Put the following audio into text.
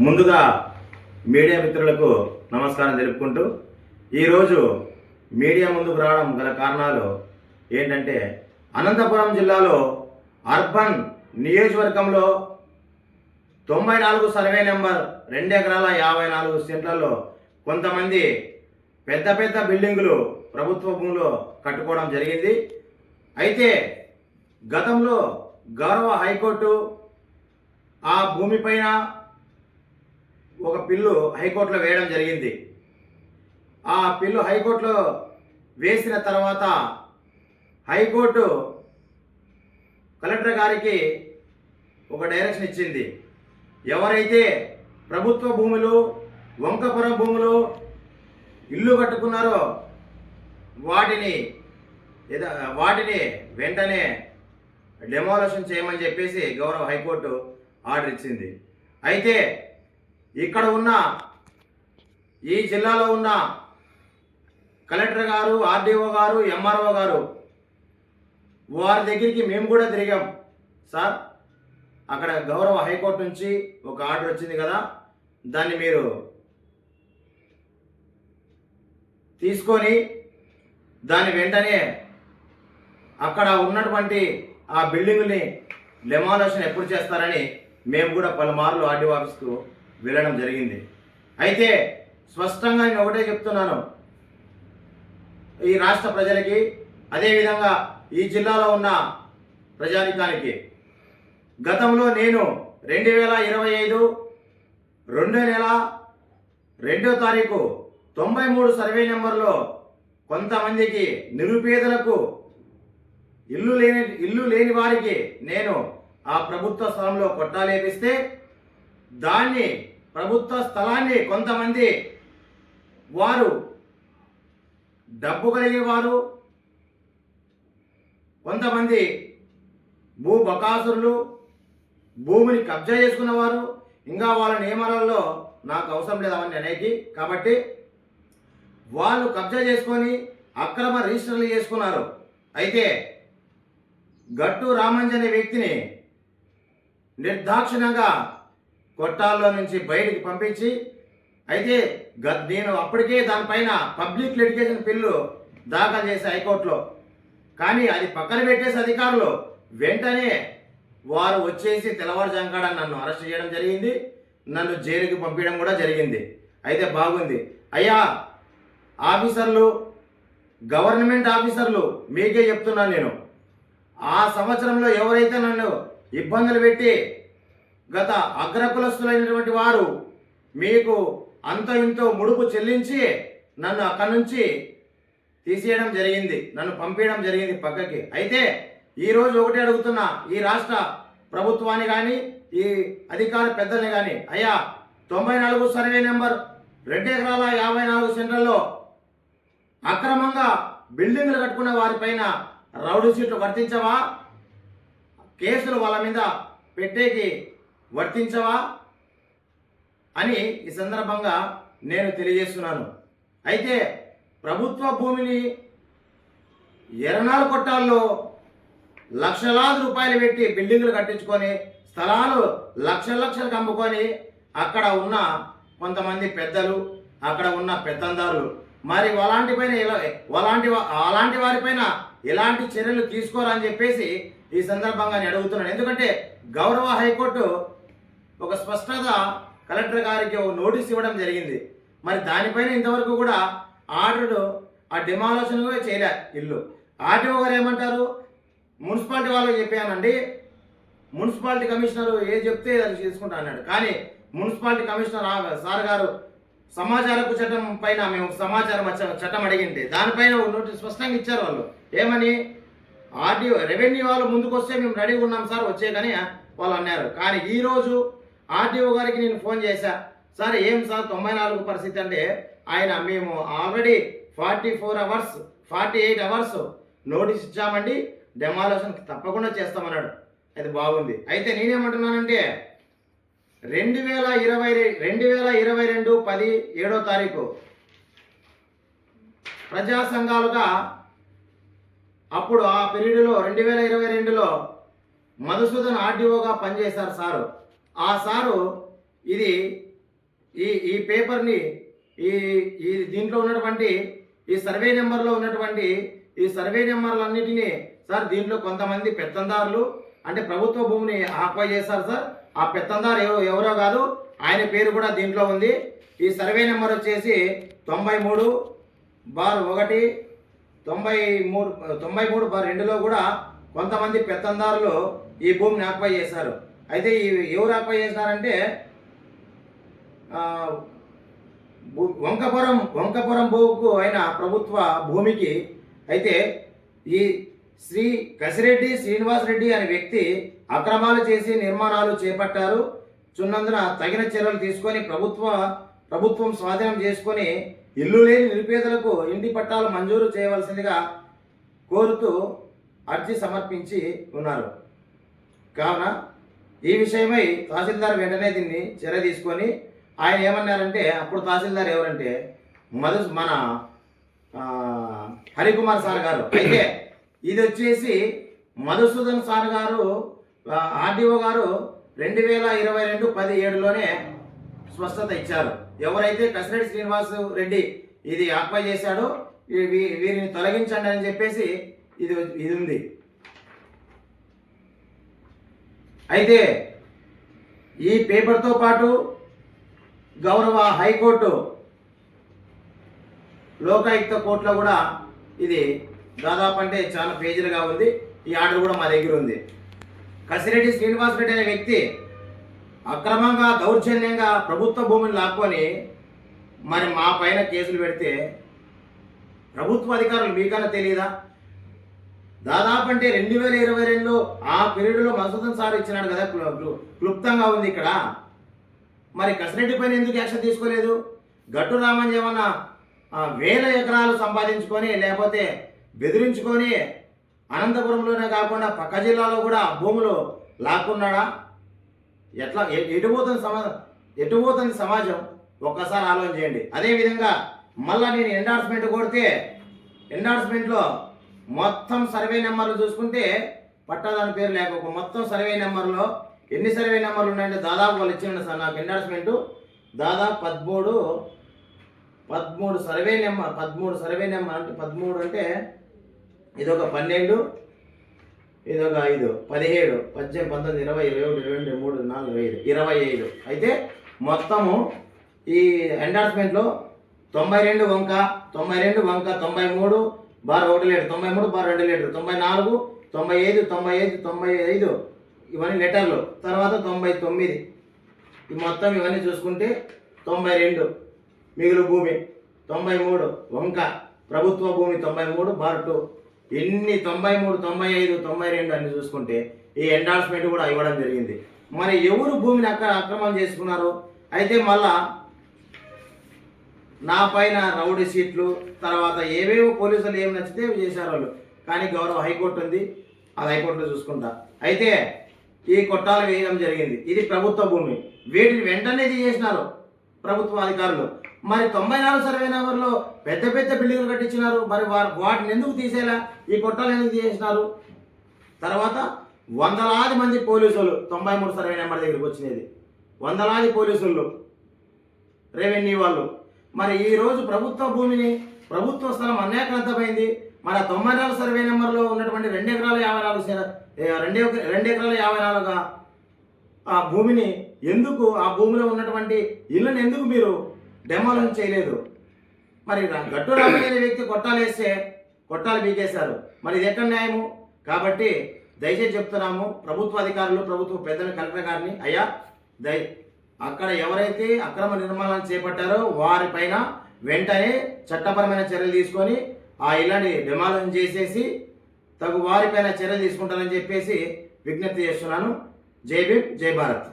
ముందుగా మీడియా మిత్రులకు నమస్కారం తెలుపుకుంటూ ఈరోజు మీడియా ముందుకు రావడం గల కారణాలు ఏంటంటే, అనంతపురం జిల్లాలో అర్బన్ నియోజకవర్గంలో 94 సర్వే నెంబర్ 2 ఎకరాల 54 సెంట్లలో కొంతమంది పెద్ద పెద్ద బిల్డింగులు ప్రభుత్వ భూమిలో కట్టుకోవడం జరిగింది. అయితే గతంలో గౌరవ హైకోర్టు ఆ భూమిపైన ఒక పిల్లు హైకోర్టులో వేయడం జరిగింది. ఆ పిల్లు హైకోర్టులో వేసిన తర్వాత హైకోర్టు కలెక్టర్ గారికి ఒక డైరెక్షన్ ఇచ్చింది. ఎవరైతే ప్రభుత్వ భూములు, వంకపురం భూములు ఇల్లు కట్టుకున్నారో వాటిని వెంటనే డెమాలిషన్ చేయమని చెప్పేసి గౌరవ హైకోర్టు ఆర్డర్ ఇచ్చింది. అయితే ఇక్కడ ఉన్న ఈ జిల్లాలో ఉన్న కలెక్టర్ గారు, ఆర్డీఓ గారు, ఎంఆర్ఓ గారు వారి దగ్గరికి మేము కూడా తిరిగాం. సార్, అక్కడ గౌరవ హైకోర్టు నుంచి ఒక ఆర్డర్ వచ్చింది కదా, దాన్ని మీరు తీసుకొని దాన్ని వెంటనే అక్కడ ఉన్నటువంటి ఆ బిల్డింగుని డెమాలిషన్ ఎప్పుడు చేస్తారని మేము కూడా పలుమార్లు ఆర్డీఓ ఆఫీస్కు వెళ్ళడం జరిగింది. అయితే స్పష్టంగా నేను ఒకటే చెప్తున్నాను ఈ రాష్ట్ర ప్రజలకి, అదేవిధంగా ఈ జిల్లాలో ఉన్న ప్రజానికానికి. గతంలో నేను 2025 2వ నెల 2వ తారీఖు 93 సర్వే నెంబర్లో కొంతమందికి నిరుపేదలకు ఇల్లు లేని వారికి నేను ఆ ప్రభుత్వ స్థలంలో కొట్టాలేపిస్తే దాన్ని ప్రభుత్వ స్థలాన్ని కొంతమంది వారు డబ్బు కలిగేవారు, కొంతమంది భూ బకాసురులు, భూమిని కబ్జా చేసుకున్నవారు, ఇంకా వాళ్ళ నియమాలలో నాకు అవసరం లేదు అవన్నీ అనేది. కాబట్టి వాళ్ళు కబ్జా చేసుకొని అక్రమ రిజిస్టర్లు చేసుకున్నారు. అయితే గట్టు రామంజన్ అనే వ్యక్తిని నిర్దాక్షిణ్యంగా కొట్టాల్లో నుంచి బయటికి పంపించి, అయితే నేను అప్పటికే దానిపైన పబ్లిక్ లిటిగేషన్ బిల్లు దాఖలు చేసి హైకోర్టులో, కానీ అది పక్కన పెట్టేసి అధికారులు వెంటనే వారు వచ్చేసి తెల్లవారుజామున నన్ను అరెస్ట్ చేయడం జరిగింది, నన్ను జైలుకి పంపించడం కూడా జరిగింది. అయితే బాగుంది అయ్యా ఆఫీసర్లు, గవర్నమెంట్ ఆఫీసర్లు, మీకే చెప్తున్నాను నేను, ఆ సంవత్సరంలో ఎవరైతే నన్ను ఇబ్బందులు పెట్టి గత అగ్రకులస్తులైనటువంటి వారు మీకు అంత ఇంతో ముడుపు చెల్లించి నన్ను అక్కడి నుంచి తీసేయడం జరిగింది, నన్ను పంపించడం జరిగింది పక్కకి. అయితే ఈరోజు ఒకటే అడుగుతున్నా ఈ రాష్ట్ర ప్రభుత్వాన్ని కానీ ఈ అధికార పెద్దల్ని కానీ, అయ్యా 94 సర్వే నెంబర్ 2 ఎకరాల 54 సెంట్లలో అక్రమంగా బిల్డింగ్లు కట్టుకున్న వారిపైన రౌడీ షీట్లు వర్తించవా? కేసులు వాళ్ళ మీద పెట్టేకి వర్తించవా అని ఈ సందర్భంగా నేను తెలియజేస్తున్నాను. అయితే ప్రభుత్వ భూమిని ఎర్రనాలు కొట్టాల్లో లక్షలాది రూపాయలు పెట్టి బిల్డింగులు కట్టించుకొని స్థలాలు లక్షలకు అమ్ముకొని అక్కడ ఉన్న కొంతమంది పెద్దలు, అక్కడ ఉన్న పెత్తందారులు మరి అలాంటి వారిపైన ఎలాంటి చర్యలు తీసుకోరని చెప్పేసి ఈ సందర్భంగా నేను అడుగుతున్నాను. ఎందుకంటే గౌరవ హైకోర్టు ఒక స్పష్టత కలెక్టర్ గారికి ఒక నోటీస్ ఇవ్వడం జరిగింది. మరి దానిపైన ఇంతవరకు కూడా ఆర్డర్ ఆ డెమాలిషన్ కూడా చేయలే ఇల్లు. ఆర్టీఓ గారు ఏమంటారు, మున్సిపాలిటీ వాళ్ళకి చెప్పానండి, మున్సిపాలిటీ కమిషనర్ ఏది చెప్తే అది చేసుకుంటా అన్నాడు. కానీ మున్సిపాలిటీ కమిషనర్ సార్ గారు సమాచారపు చట్టం పైన మేము సమాచారం చట్టం అడిగింటే దానిపైన నోటీస్ స్పష్టంగా ఇచ్చారు. వాళ్ళు ఏమని, ఆర్టీఓ రెవెన్యూ వాళ్ళు ముందుకు వస్తే మేము రెడీగా ఉన్నాం సార్ వచ్చే కానీ వాళ్ళు అన్నారు. కానీ ఈరోజు ఆర్టీఓ గారికి నేను ఫోన్ చేశా, సార్ ఏం సార్ 94 పరిస్థితి అంటే, ఆయన మేము ఆల్రెడీ 48 అవర్స్ నోటీస్ ఇచ్చామండి, డెమాలిషన్ తప్పకుండా చేస్తామన్నాడు. అది బాగుంది. అయితే నేనేమంటున్నానంటే 2022 10 7వ తారీఖు ప్రజా సంఘాలుగా అప్పుడు ఆ పీరియడ్లో 2022లో మధుసూదన్ ఆర్డీఓగా పనిచేశారు సారు. ఆ సారు ఇది ఈ పేపర్ని ఈ ఈ దీంట్లో ఉన్నటువంటి ఈ సర్వే నెంబర్లో ఉన్నటువంటి ఈ సర్వే నెంబర్లన్నిటినీ సార్ దీంట్లో కొంతమంది పెత్తందారులు అంటే ప్రభుత్వ భూమిని ఆక్వైర్ చేశారు సార్. ఆ పెత్తందారు ఎవరో కాదు, ఆయన పేరు కూడా దీంట్లో ఉంది. ఈ సర్వే నెంబర్ వచ్చేసి 93/1 93/2లో కూడా కొంతమంది పెత్తందారులు ఈ భూమిని ఆక్వైర్ చేశారు. అయితే ఎవరు ఆక్వైర్ చేశారంటే వంకపురం భూకు అయిన ప్రభుత్వ భూమికి. అయితే ఈ శ్రీ కసిరెడ్డి శ్రీనివాసరెడ్డి అనే వ్యక్తి అక్రమాలు చేసి నిర్మాణాలు చేపట్టారు చున్నందున తగిన చర్యలు తీసుకొని ప్రభుత్వం స్వాధీనం చేసుకొని ఇల్లు లేని నిరుపేదలకు ఇంటి పట్టాలు మంజూరు చేయవలసిందిగా కోరుతూ అర్జీ సమర్పించి ఉన్నారు. కావున ఈ విషయమై తహసీల్దార్ వెంటనే దీన్ని చర్య తీసుకొని ఆయన ఏమన్నారంటే, అప్పుడు తహసీల్దార్ ఎవరంటే మన హరికుమార్ సార్ గారు. అయితే ఇది వచ్చేసి మధుసూదన్ సార్ గారు ఆర్డీఓ గారు 2022-17లోనే స్పష్టత ఇచ్చారు. ఎవరైతే కసిరెడ్డి శ్రీనివాస్ రెడ్డి ఇది ఆక్వైర్ చేశాడో వీరిని తొలగించండి అని చెప్పేసి ఇది ఉంది. అయితే ఈ పేపర్తో పాటు గౌరవ హైకోర్టు లోకాయుక్త కోర్టులో కూడా ఇది దాదాపు అంటే చాలా పేజీలుగా ఉంది. ఈ ఆర్డర్ కూడా మా దగ్గర ఉంది. కసిరెడ్డి శ్రీనివాసరెడ్డి అనే వ్యక్తి అక్రమంగా దౌర్జన్యంగా ప్రభుత్వ భూమిని లాక్కొని మరి మా పైన కేసులు పెడితే ప్రభుత్వ అధికారులు మీకన్నా తెలియదా? దాదాపు అంటే 2022లో ఆ పీరియడ్లో మధుసూదన్ సార్ ఇచ్చినాడు కదా, క్లుప్తంగా ఉంది ఇక్కడ. మరి కసిరెడ్డి పైన ఎందుకు యాక్షన్ తీసుకోలేదు? గట్టు రామన్ ఏమన్నా వేల ఎకరాలు సంపాదించుకొని లేకపోతే బెదిరించుకొని అనంతపురంలోనే కాకుండా పక్క జిల్లాలో కూడా భూములు లాక్కున్నాడా? ఎట్లా ఎటుపోతుంది సమాజం? ఒక్కసారి ఆలోచన చేయండి. అదేవిధంగా మళ్ళీ నేను ఎండార్స్మెంట్ కొడితే ఎండార్స్మెంట్లో మొత్తం సర్వే నెంబర్లు చూసుకుంటే పట్టాదాని పేరు లేకపోతే మొత్తం సర్వే నెంబర్లో ఎన్ని సర్వే నెంబర్లు ఉన్నాయంటే దాదాపు వాళ్ళు ఇచ్చిండు సార్ నాకు ఎండార్స్మెంట్ దాదాపు 13 సర్వే నెంబర్ 13 సర్వే నెంబర్ అంటే 13 అంటే ఇదొక 12 ఇదొక 5 17 18 19 20 21 22 23 24 25 అయితే మొత్తము ఈ ఎండార్స్మెంట్లో 92 వంక 93 /1 లీటర్ 93/2 లీటర్ 94 95 95 95 ఇవన్నీ లెటర్లు. తర్వాత 99 ఈ మొత్తం ఇవన్నీ చూసుకుంటే 92 మిగులు భూమి 93 వంక ప్రభుత్వ భూమి 93/2 ఎన్ని 93 95 92 అన్ని చూసుకుంటే ఈ ఎండార్స్మెంట్ కూడా ఇవ్వడం జరిగింది. మరి ఎవరు భూమిని అక్రమం చేసుకున్నారు? అయితే మళ్ళా నా పైన రౌడీ సీట్లు తర్వాత ఏవేవో పోలీసులు ఏమి నచ్చితే చేశారు వాళ్ళు. కానీ గౌరవ హైకోర్టు ఉంది, అది హైకోర్టులో చూసుకుంటా. అయితే ఈ కొట్టాలు వేయడం జరిగింది. ఇది ప్రభుత్వ భూమి. వీటిని వెంటనే తీసేసినారు ప్రభుత్వ అధికారులు. మరి 94 సర్వే నెంబర్లో పెద్ద పెద్ద బిల్డింగ్లు కట్టించినారు. మరి వాటిని ఎందుకు తీసేలా? ఈ కొట్టాలు ఎందుకు తీసేసినారు? తర్వాత వందలాది మంది పోలీసులు 93 సర్వే నెంబర్ దగ్గరికి వచ్చినది, వందలాది పోలీసులు రెవెన్యూ వాళ్ళు. మరి ఈరోజు ప్రభుత్వ భూమిని ప్రభుత్వ స్థలం అన్యాక్రాంతమైంది. మరి 94 సర్వే నెంబర్లో ఉన్నటువంటి 2 ఎకరాల 54 ఆ భూమిని ఎందుకు, ఆ భూమిలో ఉన్నటువంటి ఇళ్ళని ఎందుకు మీరు డెమాలిషన్ చేయలేదు? మరి గట్టు రామయ్య వ్యక్తి కొట్టాలేస్తే కొట్టాలు బీకేశారు. మరి ఇది ఎక్కడ న్యాయము? కాబట్టి దయచేసి చెప్తున్నాము ప్రభుత్వ అధికారులు, ప్రభుత్వ పెద్దలు, కలెక్టర్ గారిని, అయ్యా అక్కడ ఎవరైతే అక్రమ నిర్మాణాలు చేపట్టారో వారిపైన వెంటనే చట్టపరమైన చర్యలు తీసుకొని ఆ ఇళ్ళని డెమాలిషన్ చేసేసి తగు వారిపైన చర్యలు తీసుకుంటారని చెప్పేసి విజ్ఞప్తి చేస్తున్నాను. జై భీమ్, జై భారత్.